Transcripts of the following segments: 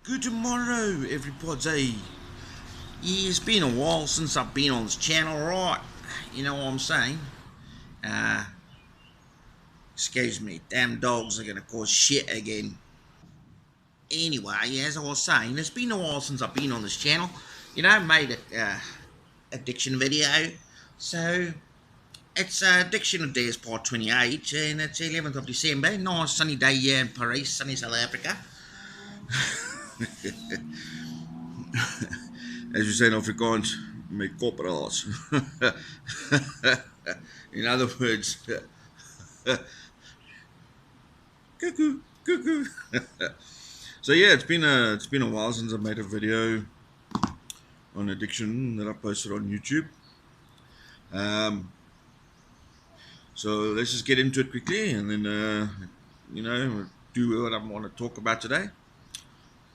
Good tomorrow, everybody. Yeah, it's been a while since I've been on this channel, right? You know what I'm saying? Uh, Excuse me, damn dogs are gonna cause shit again. Anyway, as I was saying, it's been a while since I've been on this channel. Made a addiction video. So it's Addiction of Days Part 28, and it's 11th of December. Nice sunny day here in Paris, sunny South Africa. As you say in Afrikaans, my kop raas. In other words, cuckoo, cuckoo. So yeah, it's been a while since I made a video on addiction that I posted on YouTube. Um, so let's just get into it quickly, and then do what I want to talk about today.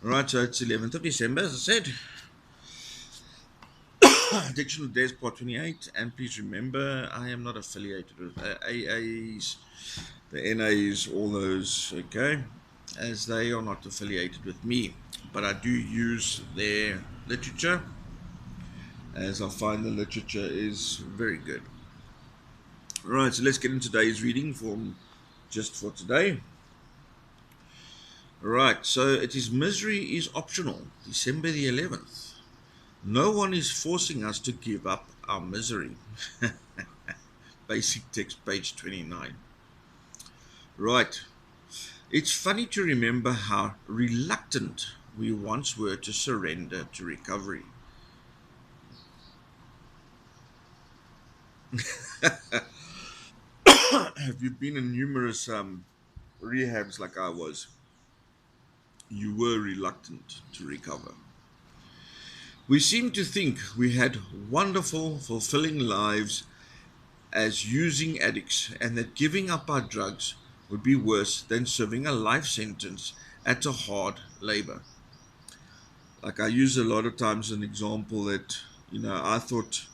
All right, so it's 11th of December, as I said. Addiction of Days Part 28, and please remember, I am not affiliated with AAs, the NAs, all those. Okay, as they are not affiliated with me, but I do use their literature, as I find the literature is very good. Right, so let's get into today's reading from just for today. Right, so it is Misery is Optional, December the 11th. No one is forcing us to give up our misery. Basic text, page 29. Right, it's funny to remember how reluctant we once were to surrender to recovery. Have you been in numerous rehabs like I was? You were reluctant to recover. We seemed to think we had wonderful, fulfilling lives as using addicts, and that giving up our drugs would be worse than serving a life sentence at a hard labor. Like I use a lot of times an example that, I thought,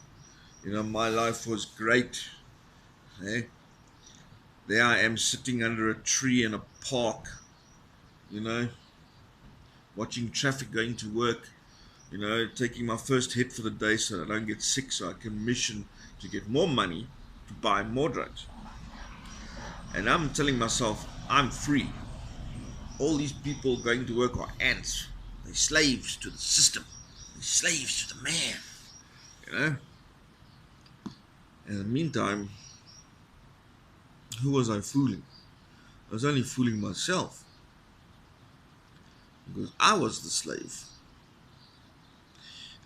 my life was great. Eh? There I am sitting under a tree in a park, you know, watching traffic going to work, taking my first hit for the day so I don't get sick, so I can mission to get more money to buy more drugs. And I'm telling myself, I'm free. All these people going to work are ants. They're slaves to the system. They're slaves to the man. You know? In the meantime, who was I fooling? I was only fooling myself. Because I was the slave.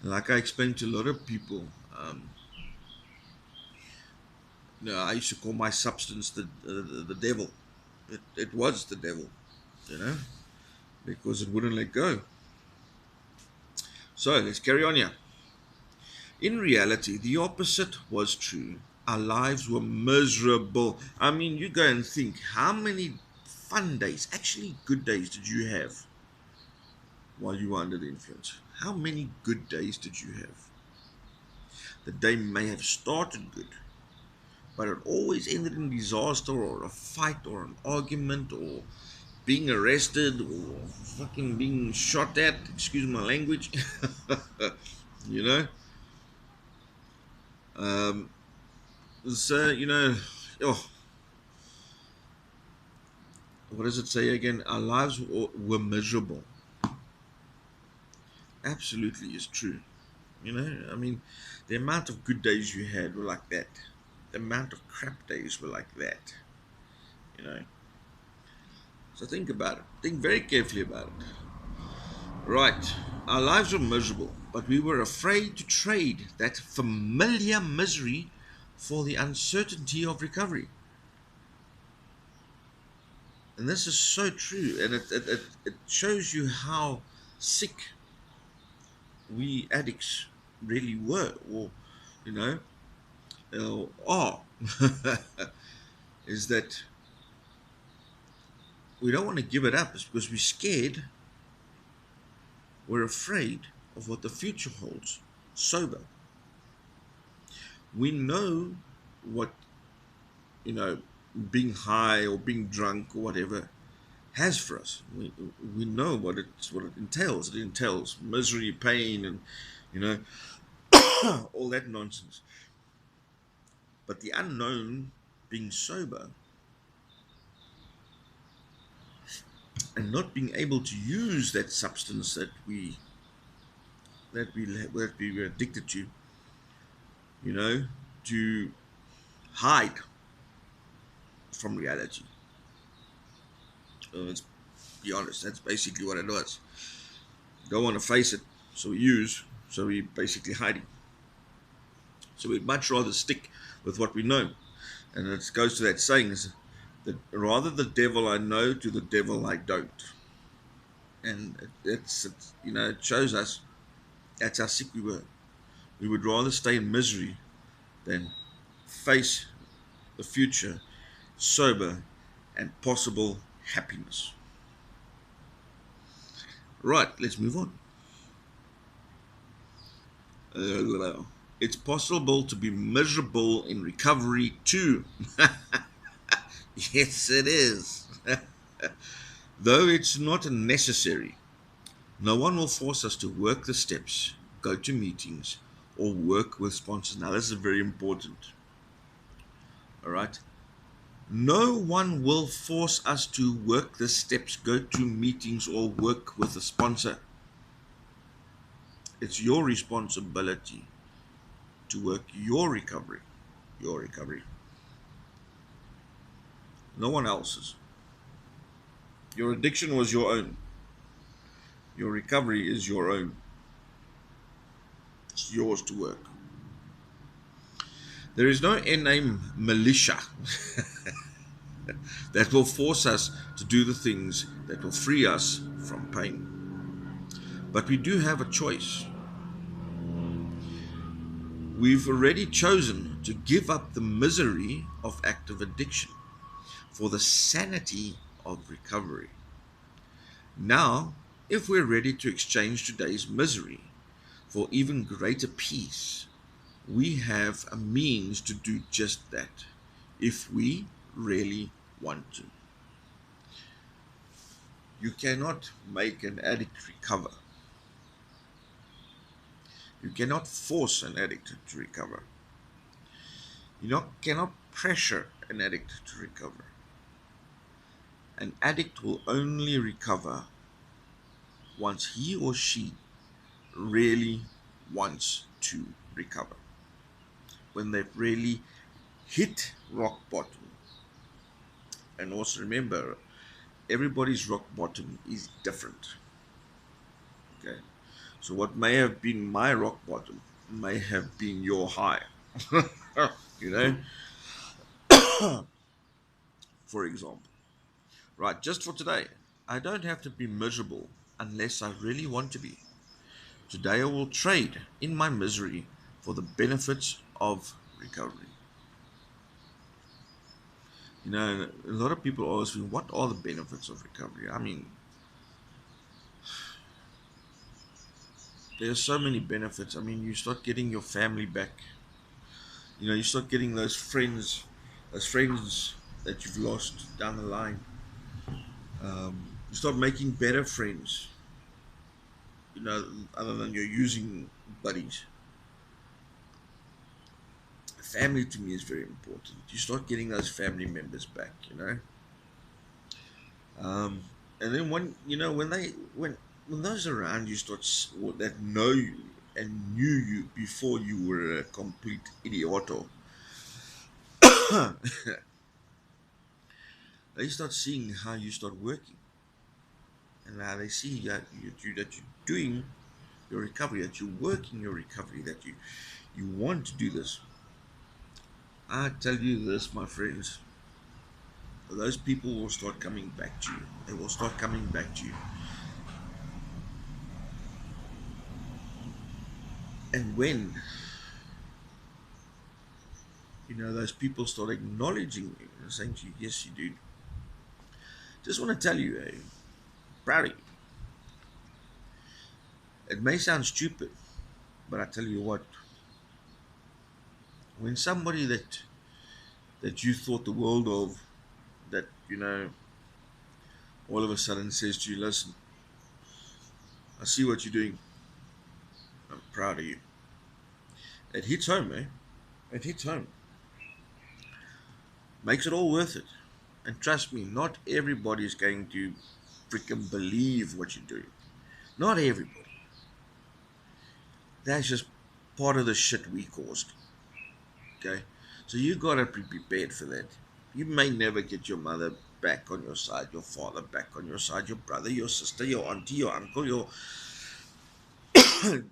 And like I explained to a lot of people, I used to call my substance the devil. It was the devil, you know, because it wouldn't let go. So let's carry on here. In reality, the opposite was true. Our lives were miserable. I mean, you go and think, how many fun days, actually good days, did you have while you were under the influence? How many good days did you have? The day may have started good, but it always ended in disaster or a fight or an argument or being arrested or fucking being shot at, excuse my language. you know? Um, so, oh, what does it say again? Our lives were miserable. Absolutely is true. I mean, the amount of good days you had were like that. The amount of crap days were like that. You know? So think about it. Think very carefully about it. Right. Our lives were miserable, but we were afraid to trade that familiar misery for the uncertainty of recovery. And this is so true. And it shows you how sick we addicts really were, or, you know, are. Is that we don't want to give it up. It's because we're scared, we're afraid of what the future holds. Sober. We know what, being high or being drunk or whatever has for us. We know what it entails. It entails misery, pain, and you know all that nonsense. But the unknown, being sober and not being able to use that substance that we were addicted to, you know, to hide from reality. Let's be honest. That's basically what it was. Don't want to face it, so we use. So we basically hiding. So we'd much rather stick with what we know. And it goes to that saying is that rather the devil I know to the devil I don't. And it shows us that's how sick we were. We would rather stay in misery than face the future sober and possible happiness. Right, let's move on. It's possible to be miserable in recovery too. Yes, it is. Though it's not necessary. No one will force us to work the steps, go to meetings, or work with sponsors. Now, this is very important. All right. No one will force us to work the steps, go to meetings, or work with a sponsor. It's your responsibility to work your recovery. Your recovery. No one else's. Your addiction was your own. Your recovery is your own. It's yours to work. There is no NA militia that will force us to do the things that will free us from pain. But we do have a choice. We've already chosen to give up the misery of active addiction for the sanity of recovery. Now, if we're ready to exchange today's misery for even greater peace, we have a means to do just that if we really want to. You cannot make an addict recover. You cannot force an addict to recover. Cannot pressure an addict to recover. An addict will only recover once he or she really wants to recover. When they've really hit rock bottom. And also remember, everybody's rock bottom is different. Okay. So what may have been my rock bottom may have been your high. you know, for example. Right, just for today, I don't have to be miserable unless I really want to be. Today I will trade in my misery for the benefits of recovery. A lot of people ask me, what are the benefits of recovery? I mean, there's so many benefits. I mean, you start getting your family back. You start getting those friends that you've lost down the line. You start making better friends, other than your using buddies. Family to me is very important. You start getting those family members back. And then when those around you or that know you and knew you before you were a complete idioto, they start seeing how you start working, and how they see that you're doing your recovery, that you're working your recovery, that you want to do this. I tell you this, my friends, those people will start coming back to you. They will start coming back to you. And when those people start acknowledging you and saying to you, yes, you do. Just want to tell you, proud of you. It may sound stupid, but I tell you what, when somebody that you thought the world of, that all of a sudden says to you, listen, I see what you're doing. I'm proud of you. It hits home, eh? It hits home. Makes it all worth it. And trust me, not everybody is going to freaking believe what you're doing. Not everybody. That's just part of the shit we caused. Okay? So you gotta be prepared for that. You may never get your mother back on your side, your father back on your side, your brother, your sister, your auntie, your uncle, your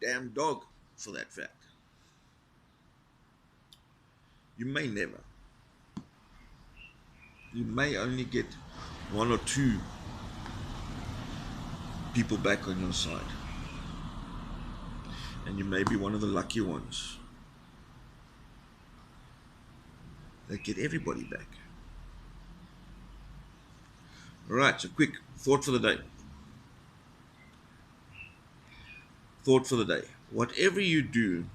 damn dog, for that fact. You may never. You may only get one or two people back on your side. And you may be one of the lucky ones that get everybody back. Alright, so quick thought for the day. Thought for the day. Whatever you do,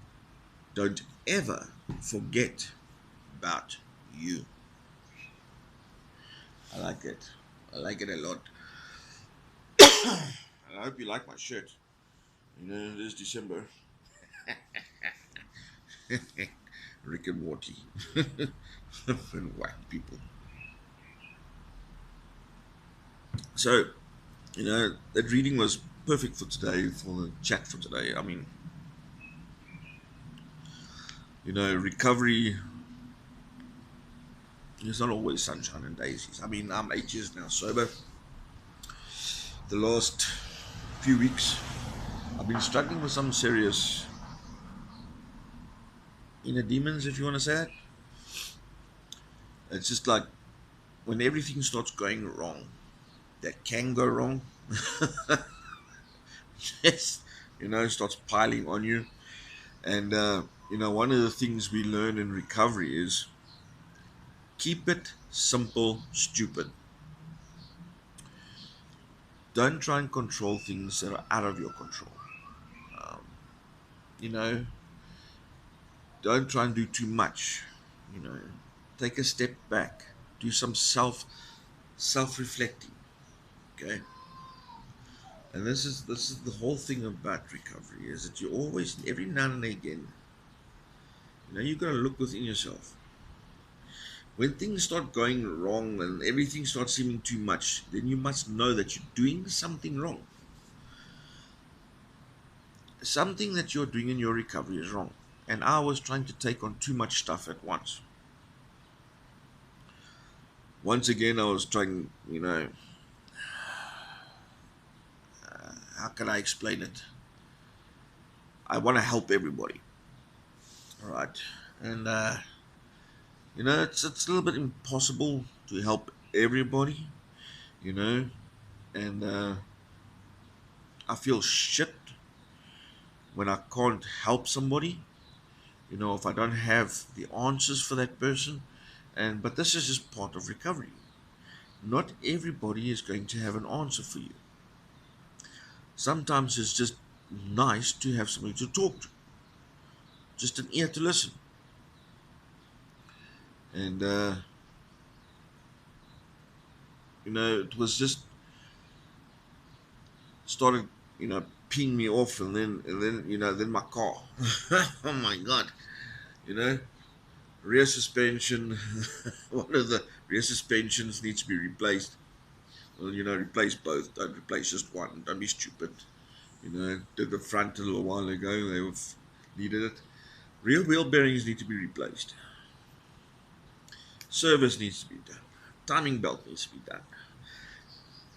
don't ever forget about you. I like it. I like it a lot. And I hope you like my shirt. You know, it is December. Rick and Morty. And whack people. So, you know, that reading was perfect for today, for the chat for today. I mean, you know, recovery is not always sunshine and daisies. I mean, I'm 8 years now sober. The last few weeks, I've been struggling with some serious inner demons, if you want to say it. It's just like when everything starts going wrong, that can go wrong. Yes, you know, starts piling on you. And, you know, one of the things we learn in recovery is keep it simple, stupid. Don't try and control things that are out of your control. Um, you know, don't try and do too much. You know, take a step back, do some self reflecting. Okay, and this is the whole thing about recovery is that you always every now and again, you know, you got to look within yourself. When things start going wrong and everything starts seeming too much, then you must know that you're doing something wrong. Something that you're doing in your recovery is wrong. And I was trying to take on too much stuff at once. Once again, I was trying, you know, how can I explain it? I want to help everybody. All right. And, you know, it's a little bit impossible to help everybody, you know, and I feel shit when I can't help somebody, you know, if I don't have the answers for that person. And but this is just part of recovery. Not everybody is going to have an answer for you. Sometimes it's just nice to have somebody to talk to, just an ear to listen. And you know, it was just started, you know, peeing me off, and then you know, then my car. Oh my god, you know, rear suspension. One of the rear suspensions needs to be replaced. Well, you know, replace both. Don't replace just one. Don't be stupid. You know, did the front a little while ago. Needed it. Rear wheel bearings need to be replaced. Service needs to be done. Timing belt needs to be done.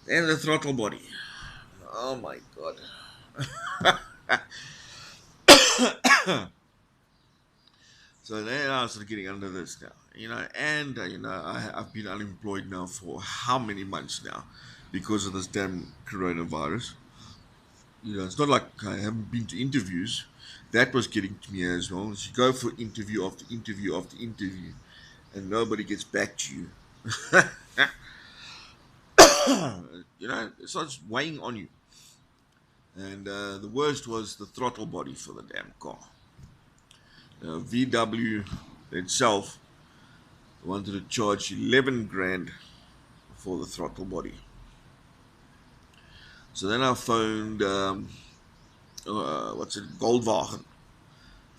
And the throttle body. Oh my god. So then I started getting under this now, you know, and you know, I've been unemployed now for how many months now because of this damn coronavirus. You know, it's not like I haven't been to interviews. That was getting to me as well. You go for interview after interview after interview, and nobody gets back to you. You know, it starts weighing on you. And the worst was the throttle body for the damn car. VW itself wanted to charge 11 grand for the throttle body. So then I phoned, what's it, Goldwagen.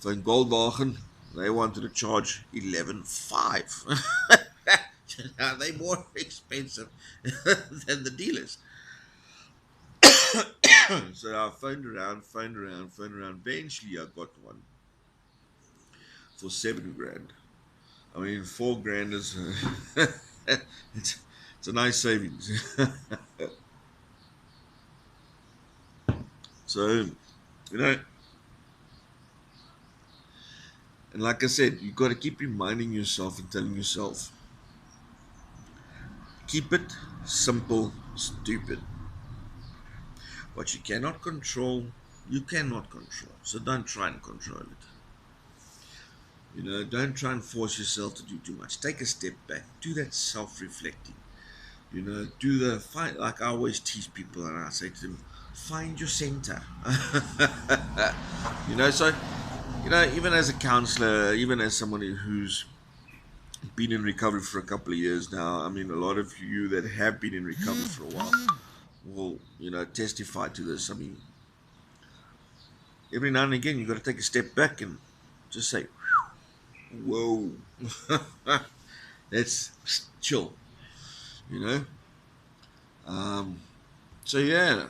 Phoned Goldwagen. They wanted to charge 11.5. Now they're more expensive than the dealers. So I phoned around. Eventually, I got one for 7 grand. I mean, 4 grand is it's, it's a nice savings. So, you know, and like I said, you got to keep reminding yourself and telling yourself, keep it simple, stupid. What you cannot control, you cannot control. So don't try and control it. You know, don't try and force yourself to do too much. Take a step back. Do that self-reflecting. You know, do the find, like I always teach people, and I say to them, find your center. You know, so you know, even as a counselor, even as somebody who's been in recovery for a couple of years now, I mean, a lot of you that have been in recovery for a while will, you know, testify to this. I mean, every now and again, you got to take a step back and just say, whoa, let's chill, you know. Um, so yeah,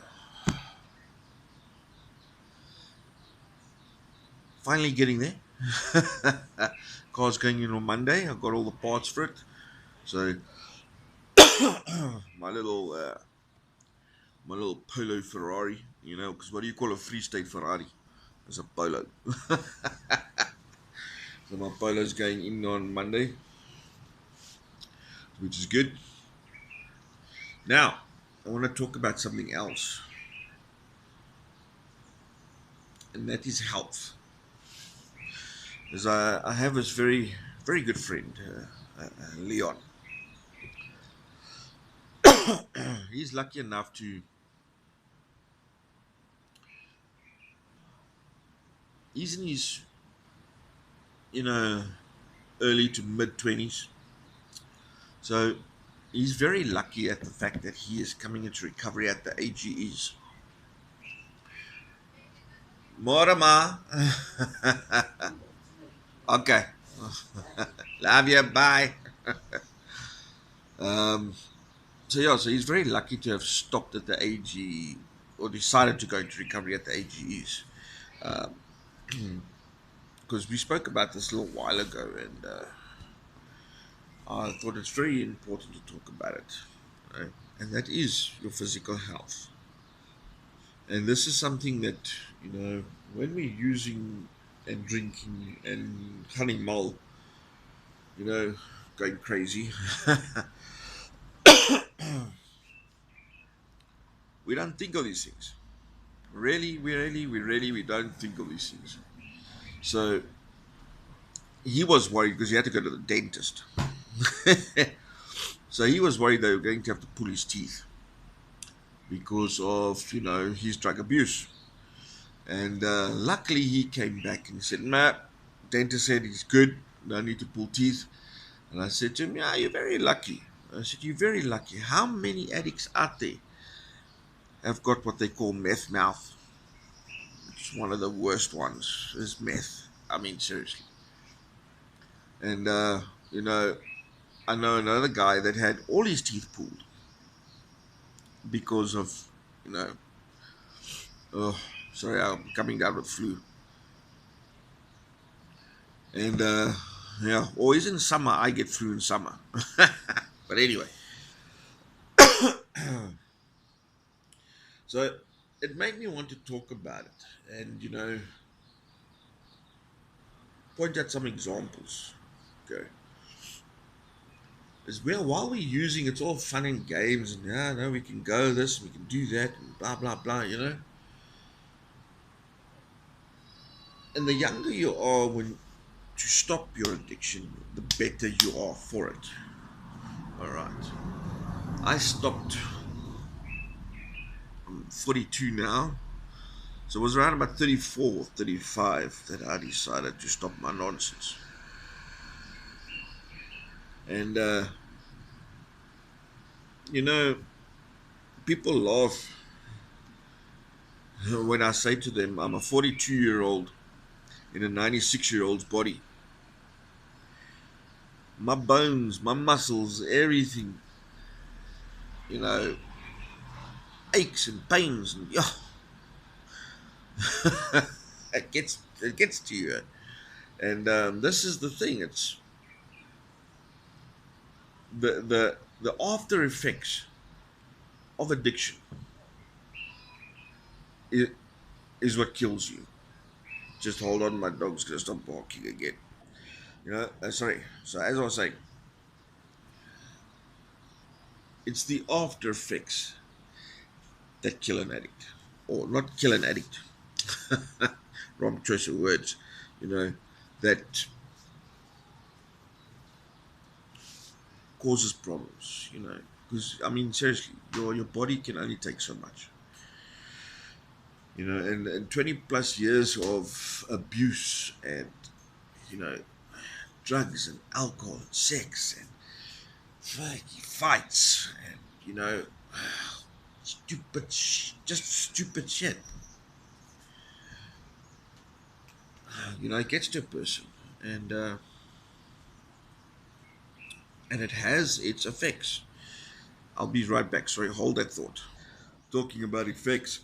finally getting there. Car's going in on Monday. I've got all the parts for it. So my little Polo Ferrari, you know, because what do you call a Free State Ferrari? It's a Polo. So my Polo's going in on Monday, which is good. Now, I want to talk about something else, and that is health. As I have this very good friend, Leon. He's lucky enough to, he's in his, you know, early to mid 20s. So he's very lucky at the fact that he is coming into recovery at the age he is. Morama. Okay. Love you. Bye. Um, so yeah, so he's very lucky to have stopped at the age he, or decided to go into recovery at the age he is. Because we spoke about this a little while ago, and I thought it's very important to talk about it. Right? And that is your physical health. And this is something that, you know, when we're using and drinking and hunting mull, you know, going crazy, we don't think of these things. We don't think of these things. So he was worried because he had to go to the dentist. So he was worried they were going to have to pull his teeth because of, you know, his drug abuse. And luckily he came back and said, nah, dentist said he's good, no need to pull teeth. And I said to him, yeah, you're very lucky. I said, you're very lucky. How many addicts out there have got what they call meth mouth? It's one of the worst ones, is meth. I mean, seriously. And, you know, I know another guy that had all his teeth pulled because of, you know, oh, sorry, I'm coming down with flu. And, yeah, always in summer, I get flu in summer. But anyway, so it made me want to talk about it and, you know, point out some examples. Okay. As well, while we're using it's all fun and games, and yeah, no, we can go this, we can do that, and blah blah blah, you know. And the younger you are when to stop your addiction, the better you are for it. All right. I stopped. I'm 42 now, so it was around about 34, 35 that I decided to stop my nonsense. And you know, people laugh when I say to them, I'm a 42-year-old in a 96-year-old's body. My bones, my muscles, everything, you know, aches and pains, and yeah, it gets to you. And this is the thing. It's the after effects of addiction is, is what kills you. Just hold on, my dog's gonna stop barking again. Sorry. So as I was saying, it's the after effects that kill an addict, or not kill an addict. Wrong choice of words. You know, that causes problems. Because I mean, seriously, your body can only take so much. And 20 plus years of abuse and you know drugs and alcohol and sex and fights and just stupid shit. It gets to a person, and and it has its effects. I'll be right back. Sorry, hold that thought. Talking about effects,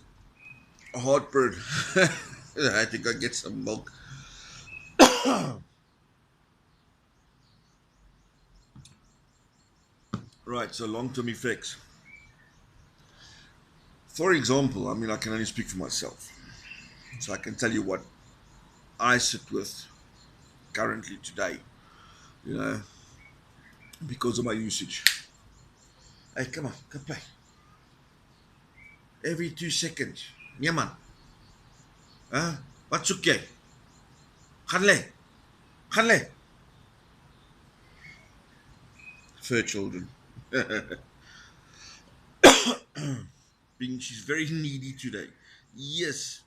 heartburn. I think I get some milk. Right, so long-term effects. For example, I mean, I can only speak for myself, so I can tell you what I sit with currently today. You know, because of my usage. Hey, come on, come play. Every 2 seconds. Yeah, man. Huh? Wat soek jy? Gaan lê. Gaan lê. Fur children. Being she's very needy today. Yes.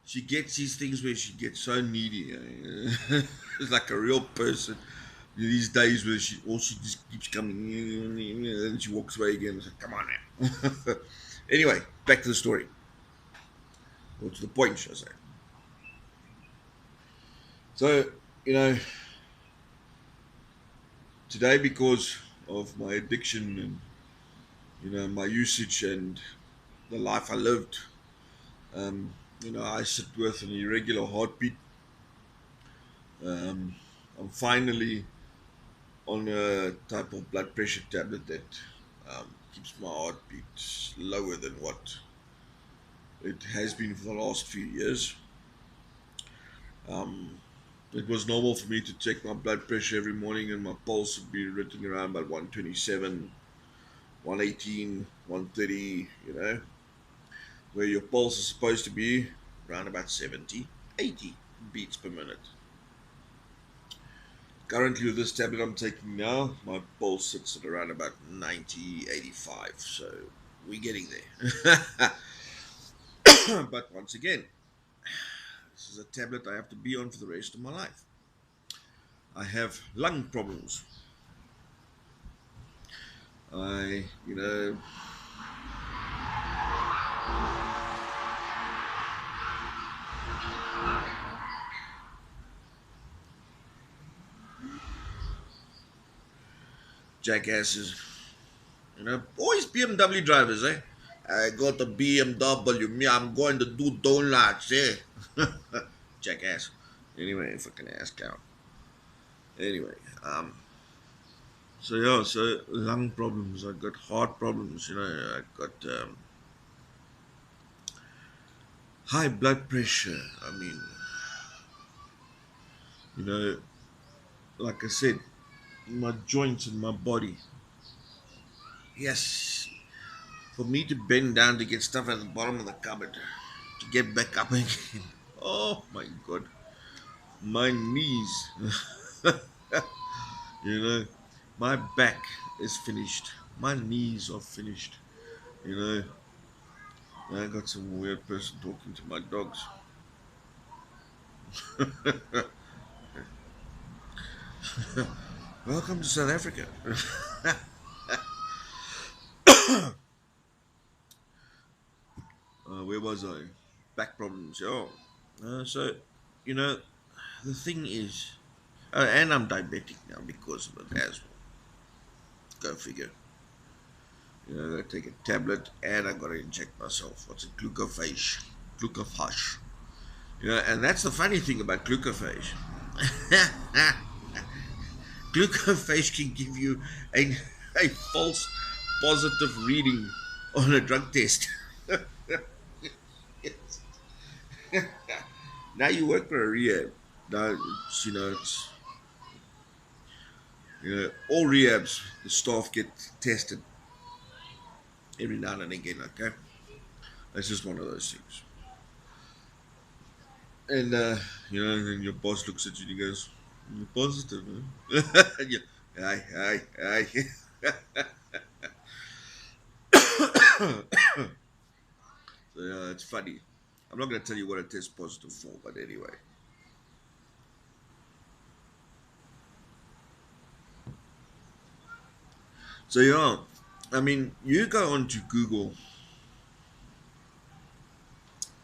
She gets these things where she gets so needy. It's like a real person. These days where she just keeps coming and she walks away again. It's like, come on now. Anyway, back to the story. Or to the point, should I say. So, you know, today because of my addiction and my usage and the life I lived, I sit with an irregular heartbeat. I'm finally on a type of blood pressure tablet that keeps my heartbeat lower than what it has been for the last few years. Um, it was normal for me to check my blood pressure every morning, and my pulse would be written around about 127, 118, 130, where your pulse is supposed to be around about 70, 80 beats per minute. Currently, with this tablet I'm taking now, my pulse sits at around about 90, 85. So we're getting there. But once again, this is a tablet I have to be on for the rest of my life. I have lung problems. I, jackasses, always BMW drivers, eh? I got a BMW, me, I'm going to do donuts, eh? Jackass. Anyway, fucking ass cow. Anyway, so lung problems. I got heart problems. I got high blood pressure. I mean, you know, like I said, my joints and my body. Yes, for me to bend down to get stuff at the bottom of the cupboard, to get back up again. Oh my god, my knees. you know, my back is finished. My knees are finished. You know, I got some weird person talking to my dogs. Welcome to South Africa. Where was I? Back problems. Oh, so you know the thing is, and I'm diabetic now because of it as well. Go figure. You know, I gotta take a tablet and I gotta inject myself. What's it? Glucophage. Glucophage. You know, and that's the funny thing about glucophage. Glucophage can give you a false positive reading on a drug test. Now you work for a rehab. Now all rehabs, the staff get tested every now and again. Okay, that's just one of those things. And and then your boss looks at you and he goes, "You're positive, huh?" And you, aye, aye, aye. So yeah, it's funny. I'm not gonna tell you what it tests positive for, but anyway. So yeah, I mean, you go onto Google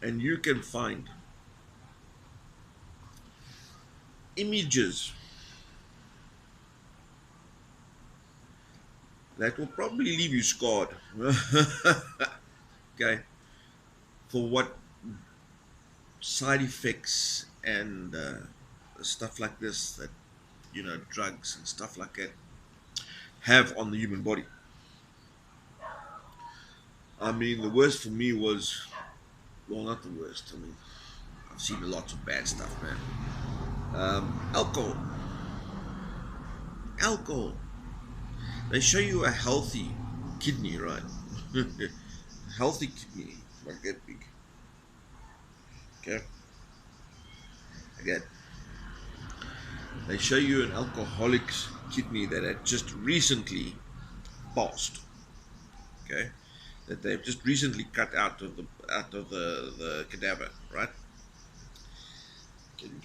and you can find images that will probably leave you scarred. Okay, for what side effects and stuff like this that drugs and stuff like that have on the human body. I mean, the worst for me was, well, not the worst. I mean, I've seen lots of bad stuff, man. Alcohol. Alcohol. They show you a healthy kidney, right? Healthy kidney, like that big. Okay. Again, they show you an alcoholic's kidney that had just recently passed. Okay, that they've just recently cut out of the cadaver, right?